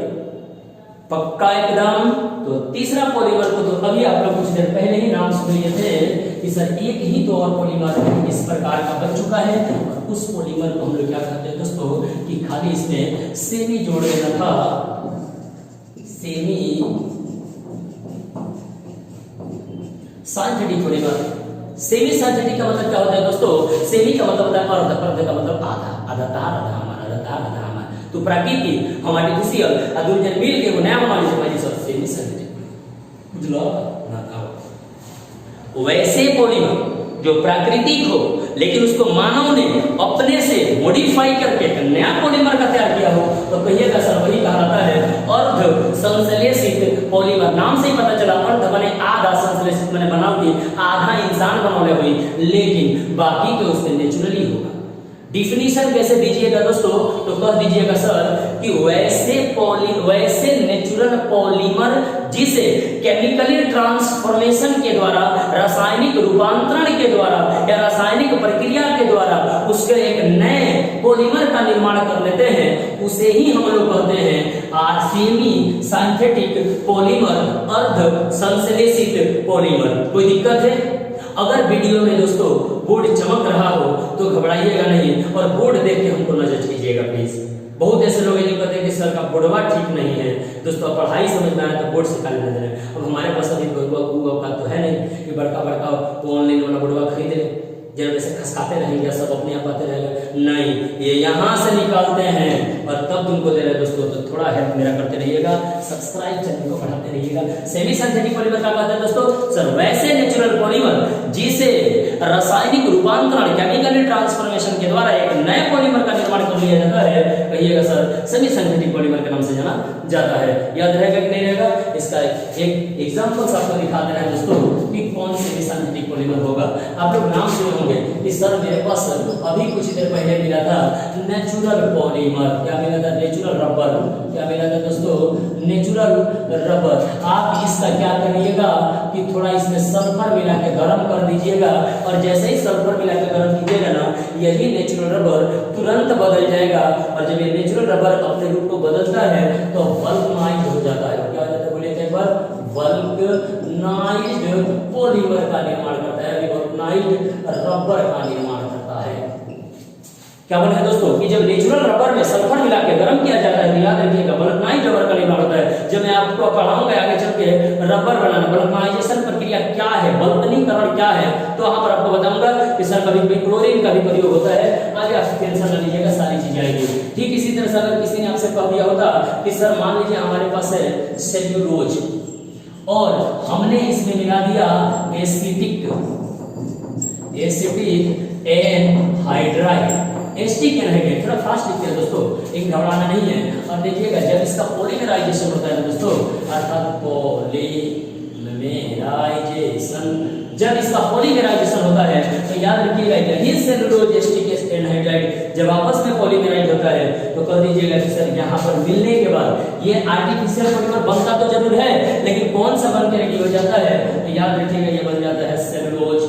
पक्का एकदम। तो तीसरा पॉलीमर को तो अभी आप लोग कुछ देर पहले ही नाम सुन लिए थे कि सर एक ही तो और पॉलीमर इस प्रकार का बन चुका है, और उस पॉलीमर को हम लोग क्या कहते हैं दोस्तों कि खाली इसमें सेमी जोड़ देना था। Semi synthetic polymer. Semi synthetic का मतलब क्या होता है दोस्तों? सेमी का मतलब होता है अर्ध, अर्ध का मतलब आधा, आधा तार आधा हमारा, आधा तार आधा हमारा। तो प्राकृतिक हम आर्टिफिशियल और दोनों जन मिल के नया बना लीजिए सब सेमी सिंथेटिक, बुझलो ना था। वैसे पॉलीमर जो प्राकृतिक हो लेकिन उसको मानव ने अपने से मॉडिफाई करके नया पॉलीमर का तैयार किया हो, तो कहिएगा सर वही कहलाता है अर्ध संश्लेषित पॉलीमर। नाम से ही पता चला, अर्ध बने आधा, संश्लेषित मैंने बनावटी, आधा इंसान बनौले हुई, लेकिन बाकी तो उसमें नेचुरली होगा। डिफिनीशन कैसे दीजिएगा दोस्तों? तो कह दीजिएगा सर कि वैसे नेचुरल पॉलीमर जिसे केमिकली ट्रांसफॉर्मेशन के द्वारा, रासायनिक रूपांतरण के द्वारा या रासायनिक प्रक्रिया के द्वारा उसके एक नए पॉलीमर का निर्माण कर लेते हैं, उसे ही हम लोग कहते हैं सेमी सिंथेटिक पॉलीमर, अर्ध संश्लेषित पॉलीमर। कोई दिक्कत है? अगर वीडियो में दोस्तों बोर्ड चमक रहा हो तो घबराइएगा नहीं, और बोर्ड देख के हमको न जज कीजिएगा प्लीज। बहुत ऐसे लोग ये कहते हैं कि सर का बोर्डवा ठीक नहीं है दोस्तों, पढ़ाई समझ में आया तो बोर्ड से काले नजर है। अब हमारे पास अभी का तो है नहीं कि बड़का बड़का ऑनलाइन वाला बोर्डवा खरीद ले, जब ऐसे खसकाते रहेंगे सब अपने आप आते रहेगा, नहीं, ये यहाँ से निकालते हैं और तब तुमको दे रहे दोस्तों। तो थोड़ा हेल्प मेरा करते रहिएगा, सब्सक्राइब चैनल को बढ़ाते रहिएगा। सेमी सिंथेटिक पॉलीमर क्या कहते हैं दोस्तों? सर वैसे नेचुरल पॉलीमर जिसे रासायनिक रूपांतरण, केमिकली ट्रांसफॉर्मेशन के द्वारा एक नए पॉलीमर का निर्माण कर लिया जाता है, कहिएगा सर सेमी सिंथेटिक पॉलीमर के नाम से जाना जाता है। याद रहेगा कि नहीं रहेगा? इसका एक एग्जांपल आपको दिखाते हैं दोस्तों कि कौन सेमी सिंथेटिक पॉलीमर होगा। आप लोग नाम सुने होंगे कि सर मेरे पास अभी कुछ देर पहले मिला था नेचुरल पॉलीमर। क्या मिला था? Natural rubber. क्या मिला था दोस्तों? Natural rubber. आप इसका क्या करिएगा कि थोड़ा इसमें सल्फर मिला के गर्म कर दीजिएगा, और जैसे ही सल्फर मिला के गर्म कीजिएगा ना, यही नेचुरल रबर तुरंत बदल जाएगा। और जब ये नेचुरल रबर अपने रूप को बदलता है तो वल्कनाइज्ड हो जाता है। क्या हो जाता है? बोलिए एक बार, वल्कनाइज्ड पॉलीमर का निर्माण करता है, वल्कनाइज्ड रबर का निर्माण करता है। क्या बोले हैं दोस्तों कि जब नेचुरल रबर में सल्फर मिला के गर्म किया जाता है तो याद रखिएगा वल्कनाइज्ड रबर का निर्माण होता है। जब मैं आपको पढ़ाऊंगा आगे चल के रबर बनाना, वल्कनाइजेशन प्रक्रिया क्या है, वल्कनीकरण क्या है, तो वहां पर आपको बताऊंगा कि सर कभी कभी क्लोरीन का भी प्रयोग होता है। आगे आप टेंशन न लीजिएगा, सारी चीजें आएंगी। ठीक इसी तरह से अगर किसी ने आपसे कह दिया होता कि सर मान लीजिए हमारे पास है सेल्यूलोज और हमने इसमें मिला दिया एसिटिक एनहाइड्राइड, एसिटिक एनहाइड्राइड, थोड़ा फास्ट लिखते हैं दोस्तों, एक घबराना नहीं है। और देखिएगा जब इसका पॉलीमराइजेशन होता है दोस्तों, अर्थात पॉलीमराइजेशन, जब इसका पॉलीमराइजेशन होता है तो याद रखिएगा यही सेल्यूलोज एसिटिक एनहाइड्राइड जब आपस में पॉलीमराइज होता है तो कह दीजिएगा कि सर यहाँ पर मिलने के बाद ये आर्टिफिशियल पॉलीमर बनता तो जरूर है, लेकिन कौन सा बन के रेडी हो जाता है तो याद रखिएगा ये बन जाता है सेल्यूलोज।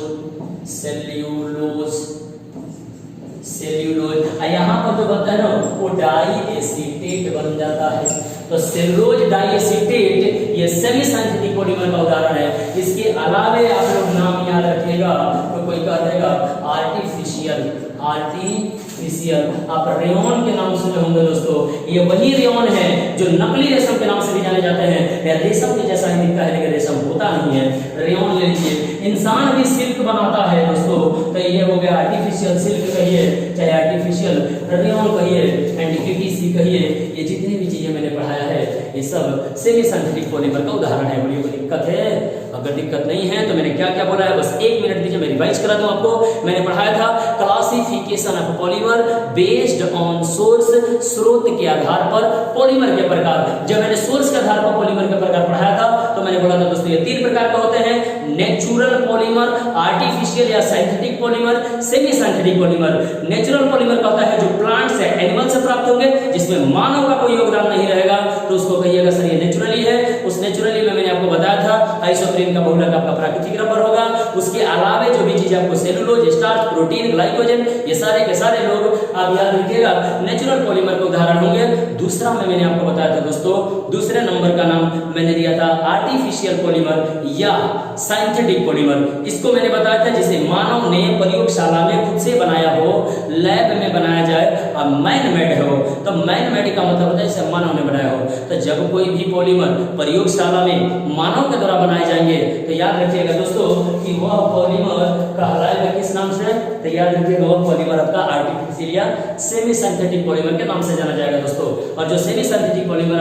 यहाँ पर जो बनता है ना वो डाई एसीटेट बन जाता है। तो सेल्यूलोज डाई एसीटेट ये सेमी सिंथेटिक पॉलीमर का उदाहरण है। इसके अलावे आप लोग नाम याद रखिएगा तो कोई कह देगा आर्टिफिशियल, आप रेयन के नाम सुने होंगे दोस्तों। ये वही रेयन है जो नकली रेशम के नाम से भी जाने जाते हैं। यह रेशम के जैसा ही दिखता है लेकिन रेशम होता नहीं है। रेयन ले लीजिए, इंसान भी सिल्क बनाता है दोस्तों, तो ये हो गया आर्टिफिशियल सिल्क कहिए, चाहे आर्टिफिशियल रेयन कहिए, एंटीपीसी कहिए, ये जितनी भी चीजें मैंने पढ़ाया है ये सब सेमी सिंथेटिक पॉलीमर का उदाहरण है। बोलिए कोई दिक्कत है? अगर दिक्कत नहीं है तो मैंने क्या क्या बोला है बस 1 मिनट दीजिए, मैं रिवाइज करा दूं आपको। मैंने पढ़ाया था classification of polymer based on source, स्रोत के आधार पर पॉलीमर के प्रकार। जब मैंने सोर्स के आधार पर पॉलीमर के प्रकार पढ़ाया था तो मैंने बोला था दोस्तों ये 3 प्रकार का होते हैं, नेचुरल पॉलीमर, आर्टिफिशियल या synthetic polymer, semi synthetic polymer. Natural polymer कहता है जो प्लांट से, एनिमल से प्राप्त होंगे, जिसमें मानव का कोई योगदान नहीं रहेगा, तो उसको कहिएगा सर ये नेचुरली है। उस नेचुरली में मैंने आपको बताया था आइसोप्रीन का बहुलक आपका प्राकृतिक रबर होगा। उसके अलावे जो भी चीज आपको सेलुलोज, स्टार्च, प्रोटीन, ग्लाइकोजन, ये सारे के सारे लोग आप याद रखिएगा नेचुरल पॉलीमर के उदाहरण होंगे। दूसरा में मैंने आपको बताया था दोस्तों, दूसरे नंबर का नाम मैंने दिया था आर्टिफिशियल पॉलीमर या सिंथेटिक पॉलीमर। इसको मैंने बताया था जिसे मानव ने प्रयोगशाला में खुद से बनाया हो, लैब में बनाया जाए और मैन मेड हो। तो मैन मेड का मतलब होता है जिसे मानव ने बनाया हो। तो जब कोई भी पॉलीमर प्रयोगशाला में मानव के द्वारा बनाए जाएंगे तो याद रखिएगा दोस्तों कि वह पॉलीमर कहलाएगा किस नाम से, तो याद रखिएगा वह पॉलीमर आपका आर्टिफिशियल या सेमी सिंथेटिक पॉलीमर के नाम से जाना जाएगा दोस्तों। और जो सेमी सिंथेटिक पॉलीमर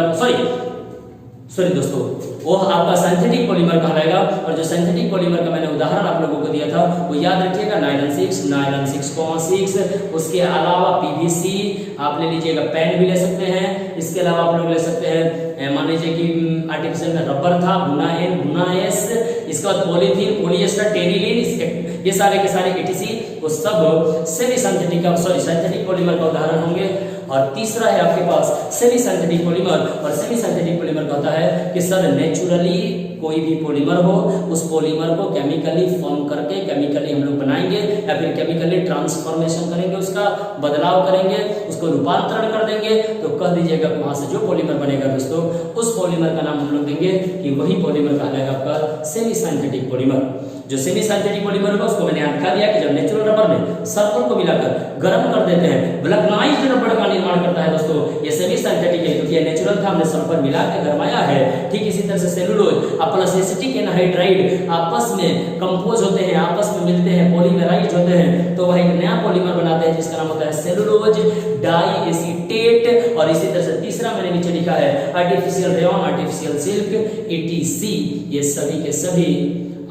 सॉरी दोस्तों वो आपका सिंथेटिक पॉलीमर कहलाएगा। और जो सिंथेटिक पॉलीमर का मैंने उदाहरण आप लोगों को दिया था वो याद रखिएगा नायलॉन 6.6। उसके अलावा पीवीसी आप ले लीजिएगा, पेन भी ले सकते हैं। इसके अलावा आप लोग ले सकते हैं, मान लीजिए कि आर्टिफिशियल में रबर था, बुना एस, इसके बाद पॉलीथीन, पॉलिएस्टर, टेनिलीन, ये सारे के सारे एटीसी वो सब सेमी सिंथेटिक पॉलीमर का उदाहरण होंगे। और तीसरा है आपके पास सेमी सिंथेटिक पॉलीमर। और सेमी सिंथेटिक पॉलीमर कहता है कि सर नेचुरली कोई भी पॉलीमर हो, उस पॉलीमर को केमिकली फॉर्म करके केमिकली हम लोग बनाएंगे या फिर केमिकली ट्रांसफॉर्मेशन करेंगे, उसका बदलाव करेंगे, उसको रूपांतरण कर देंगे, तो कह दीजिएगा वहां से जो पॉलीमर बनेगा दोस्तों उस पॉलीमर का नाम हम लोग देंगे कि वही पॉलीमर कहलाएगा आपका सेमी सिंथेटिक पॉलीमर। जो सेमी सिंथेटिक पॉलीमर होगा उसको मैंने दिखा दिया कि जब नेचुरल रबर में सल्फर को मिलाकर गर्म कर देते हैं, वल्कनाइज्ड रबर का निर्माण करता है दोस्तों, ये सेमी सिंथेटिक है क्योंकि ये नेचुरल था, हमने सल्फर मिला के गरमाया है। ठीक इसी तरह से सेलुलोज प्लस एसिटिक एनहाइड्राइड आपस में कंपोज होते हैं, आपस में मिलते हैं, पॉलीमराइज होते हैं, तो वह एक नया पॉलीमर बनाते हैं जिसका नाम होता है सेलुलोज डाई एसीटेट। और इसी तरह से तीसरा मैंने नीचे लिखा है artificial rayon, artificial silk, etc, ये सभी के सभी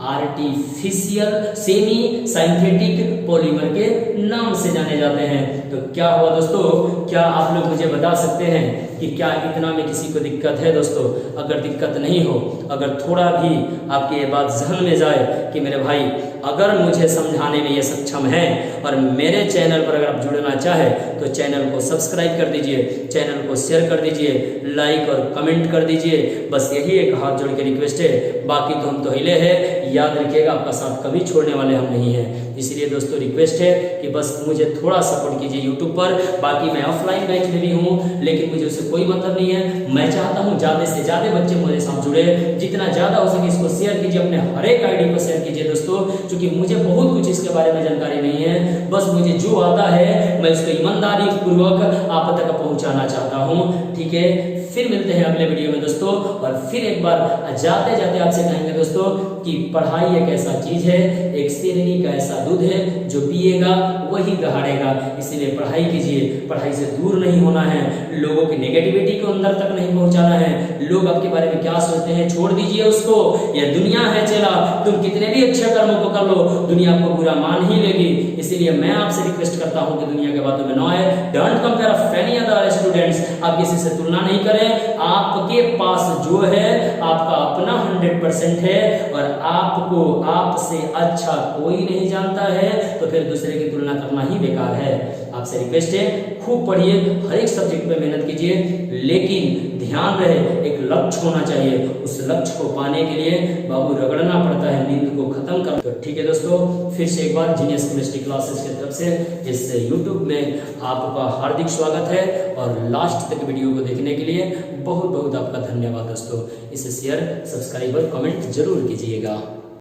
आर्टिफिशियल सेमी सिंथेटिक पॉलीमर के नाम से जाने जाते हैं। तो क्या हुआ दोस्तों, क्या आप लोग मुझे बता सकते हैं कि क्या इतना में किसी को दिक्कत है दोस्तों? अगर दिक्कत नहीं हो, अगर थोड़ा भी आपकी ये बात जहन में जाए कि मेरे भाई अगर मुझे समझाने में ये सक्षम है और मेरे चैनल पर अगर आप जुड़ना चाहे तो चैनल को सब्सक्राइब कर दीजिए, चैनल को शेयर कर दीजिए, लाइक और कमेंट कर दीजिए। बस यही एक हाथ जोड़ के रिक्वेस्ट है, बाकी तो हम तो हिले हैं। याद रखिएगा आपका साथ कभी छोड़ने वाले हम नहीं हैं। इसलिए दोस्तों रिक्वेस्ट है कि बस मुझे थोड़ा सपोर्ट कीजिए यूट्यूब पर। बाकी मैं ऑफलाइन बैच में भी हूँ, लेकिन मुझे उससे कोई मतलब नहीं है। मैं चाहता हूँ ज़्यादा से ज़्यादा बच्चे मेरे साथ जुड़े, जितना ज़्यादा हो सके इसको शेयर कीजिए, अपने हर एक आईडी पर शेयर कीजिए दोस्तों, क्योंकि मुझे बहुत कुछ इसके बारे में जानकारी नहीं है। बस मुझे जो आता है मैं उसको ईमानदारी पूर्वक आप तक पहुँचाना चाहता हूँ। ठीक है, फिर मिलते हैं अगले वीडियो में दोस्तों। और फिर एक बार जाते जाते आपसे कहेंगे दोस्तों कि पढ़ाई एक ऐसा चीज है, एक शेरनी का ऐसा दूध है, जो पिएगा वही दहाड़ेगा। इसीलिए पढ़ाई कीजिए, पढ़ाई से दूर नहीं होना है, लोगों की नेगेटिविटी को अंदर तक नहीं पहुंचाना है। लोग आपके बारे में क्या सोचते हैं छोड़ दीजिए उसको। यह दुनिया है चला, तुम कितने भी अच्छे कर्मों को कर लो, दुनिया आपको बुरा मान ही लेगी। इसीलिए मैं आपसे रिक्वेस्ट करता हूं कि दुनिया के बातों में न आए। Don't compare of any other students, आप किसी से तुलना नहीं करें। आपके पास जो है आपका अपना 100% है, और आपको आपसे अच्छा कोई नहीं जानता है, तो फिर दूसरे की तुलना करना ही बेकार है। आपसे रिक्वेस्ट है, खूब पढ़िए, हर एक सब्जेक्ट पे मेहनत कीजिए, लेकिन ध्यान रहे एक लक्ष्य होना चाहिए। उस लक्ष्य को पाने के लिए बाबू रगड़ना पड़ता है, नींद को खत्म कर। तो ठीक है दोस्तों, फिर से एक बार जीनियस केमिस्ट्री क्लासेस की तरफ से इस यूट्यूब में आपका हार्दिक स्वागत है, और लास्ट तक वीडियो को देखने के लिए बहुत बहुत आपका धन्यवाद दोस्तों। इसे शेयर, सब्सक्राइब और कमेंट जरूर कीजिएगा।